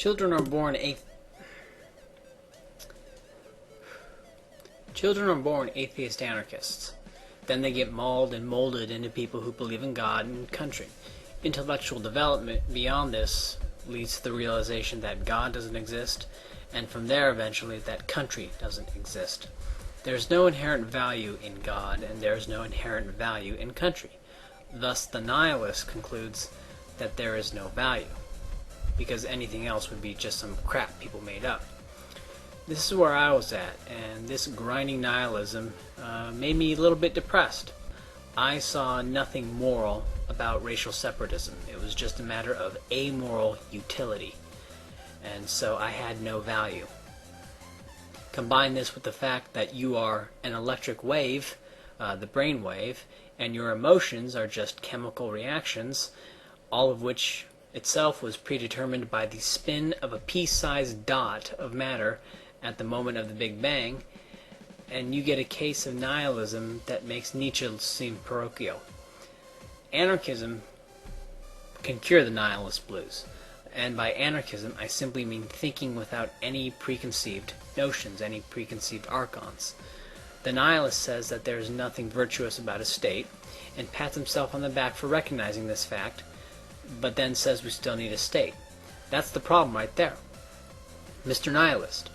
Children are born atheist anarchists. Then they get mauled and molded into people who believe in God and country. Intellectual development beyond this leads to the realization that God doesn't exist, and from there eventually that country doesn't exist. There's no inherent value in God, and there's no inherent value in country. Thus the nihilist concludes that there is no value, because anything else would be just some crap people made up. This is where I was at, and this grinding nihilism made me a little bit depressed. I saw nothing moral about racial separatism. It was just a matter of amoral utility, and so I had no value. Combine this with the fact that you are an electric wave, the brain wave, and your emotions are just chemical reactions, all of which itself was predetermined by the spin of a pea-sized dot of matter at the moment of the Big Bang, and you get a case of nihilism that makes Nietzsche seem parochial. Anarchism can cure the nihilist blues, and by anarchism I simply mean thinking without any preconceived notions, any preconceived archons. The nihilist says that there is nothing virtuous about a state, and pats himself on the back for recognizing this fact, but then says we still need a state. That's the problem right there. Mr. Nihilist,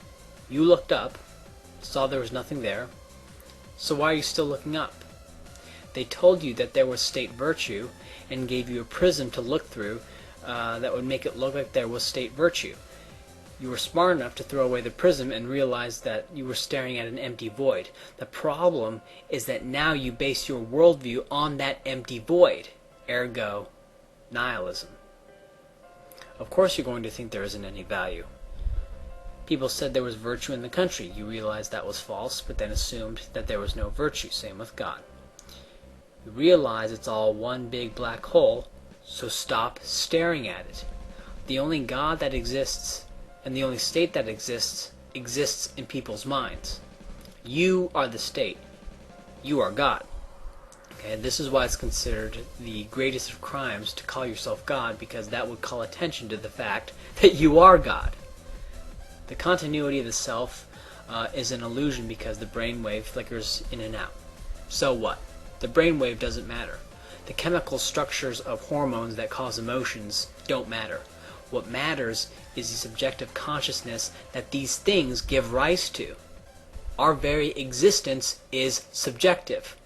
you looked up, saw there was nothing there, so why are you still looking up? They told you that there was state virtue and gave you a prism to look through that would make it look like there was state virtue. You were smart enough to throw away the prism and realize that you were staring at an empty void. The problem is that now you base your worldview on that empty void, ergo nihilism. Of course you're going to think there isn't any value. People said there was virtue in the country. You realized that was false, but then assumed that there was no virtue. Same with God. You realize it's all one big black hole, so stop staring at it. The only God that exists and the only state that exists in people's minds. You are the state. You are God. Okay, this is why it's considered the greatest of crimes to call yourself God, because that would call attention to the fact that you are God. The continuity of the self is an illusion because the brainwave flickers in and out. So what? The brainwave doesn't matter. The chemical structures of hormones that cause emotions don't matter. What matters is the subjective consciousness that these things give rise to. Our very existence is subjective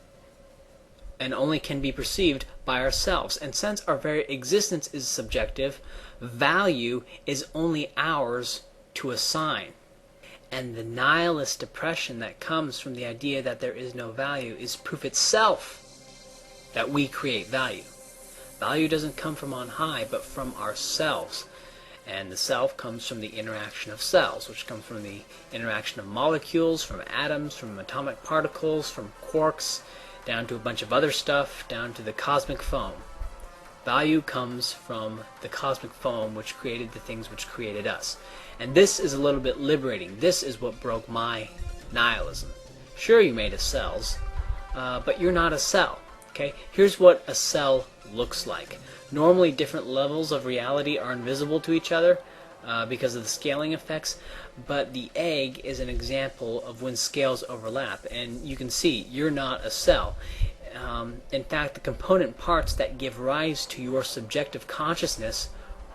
and only can be perceived by ourselves. And since our very existence is subjective, value is only ours to assign. And the nihilist depression that comes from the idea that there is no value is proof itself that we create value. Value doesn't come from on high, but from ourselves. And the self comes from the interaction of cells, which comes from the interaction of molecules, from atoms, from atomic particles, from quarks, down to a bunch of other stuff, down to the cosmic foam. Value comes from the cosmic foam which created the things which created us. And this is a little bit liberating. This is what broke my nihilism. Sure, you made of cells, but you're not a cell. Okay? Here's what a cell looks like. Normally different levels of reality are invisible to each other because of the scaling effects, but the egg is an example of when scales overlap, and you can see you're not a cell. In fact, the component parts that give rise to your subjective consciousness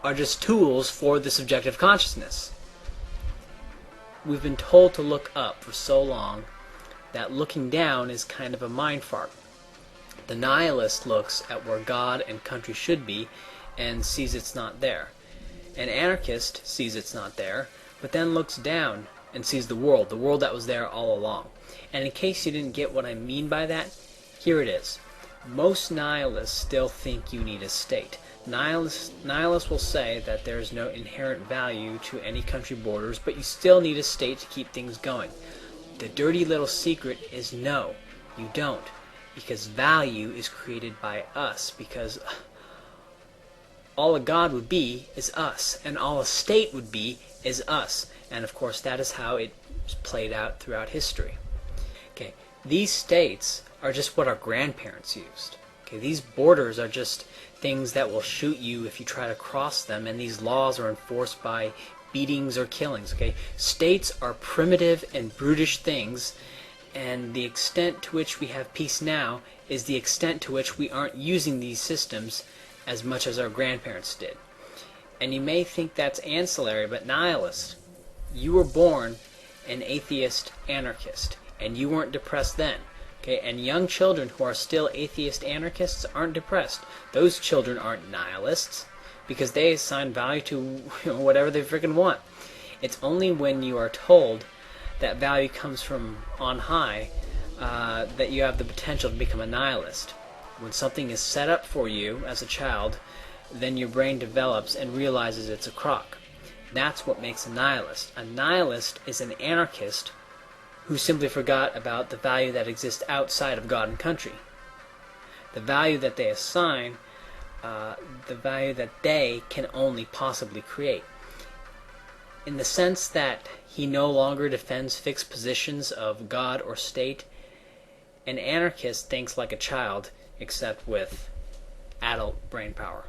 are just tools for the subjective consciousness. We've been told to look up for so long that looking down is kind of a mind fart. The nihilist looks at where God and country should be and sees it's not there. An anarchist sees it's not there, but then looks down and sees the world that was there all along. And in case you didn't get what I mean by that, here it is. Most nihilists still think you need a state. Nihilists will say that there is no inherent value to any country borders, but you still need a state to keep things going. The dirty little secret is no, you don't. Because value is created by us, because all a God would be is us, and all a state would be is us. And of course that is how it's played out throughout history. Okay, these states are just what our grandparents used. Okay, these borders are just things that will shoot you if you try to cross them, and these laws are enforced by beatings or killings. Okay, states are primitive and brutish things, and the extent to which we have peace now is the extent to which we aren't using these systems as much as our grandparents did. And you may think that's ancillary, but nihilist, you were born an atheist anarchist, and you weren't depressed then. Okay, and young children who are still atheist anarchists aren't depressed. Those children aren't nihilists because they assign value to whatever they freaking want. It's only when you are told that value comes from on high that you have the potential to become a nihilist. When something is set up for you as a child, then your brain develops and realizes it's a crock. That's what makes a nihilist. A nihilist is an anarchist who simply forgot about the value that exists outside of God and country. The value that they assign, the value that they can only possibly create. In the sense that he no longer defends fixed positions of God or state, an anarchist thinks like a child, except with adult brain power.